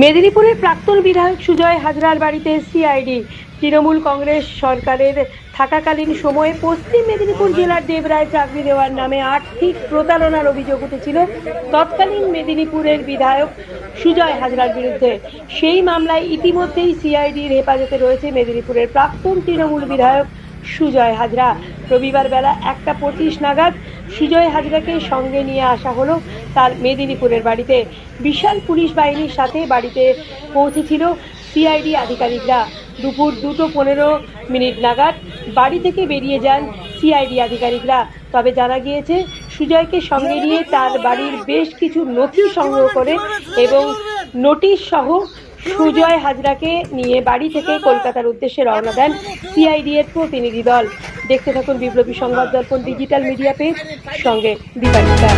মেদিনীপুরের প্রাক্তন বিধায়ক সুজয় হাজরার বাড়িতে সিআইডি। তৃণমূল কংগ্রেস সরকারের থাকাকালীন সময়ে পশ্চিম মেদিনীপুর জেলার দেবরায় চাকরি দেওয়ার নামে আর্থিক প্রতারণার অভিযোগ উঠেছিল তৎকালীন মেদিনীপুরের বিধায়ক সুজয় হাজরার বিরুদ্ধে। সেই মামলায় ইতিমধ্যেই সিআইডির হেফাজতে রয়েছে মেদিনীপুরের প্রাক্তন তৃণমূল বিধায়ক সুজয় হাজরা। রবিবার বেলা 1:25 নাগাদ সুজয় হাজরাকে সঙ্গে নিয়ে আসা হলো তার মেদিনীপুরের বাড়িতে। বিশাল পুলিশ বাহিনীর সাথে বাড়িতে পৌঁছেছিল সিআইডি আধিকারিকরা। দুপুর 2:15 নাগাদ বাড়ি থেকে বেরিয়ে যান সিআইডি আধিকারিকরা। তবে জানা গিয়েছে সুজয়কে সঙ্গে নিয়ে তার বাড়ির বেশ কিছু নথি সংগ্রহ করে এবং নোটিশ সহ সুজয় হাজরাকে নিয়ে বাড়ি থেকে কলকাতার উদ্দেশ্যে রওনা দেন সিআইডি এর প্রতিনিধি দল। দেখতে থাকুন বিপ্লবী সংবাদ দর্পণ ডিজিটাল মিডিয়া পেজ, সঙ্গে দীপান্বিতা।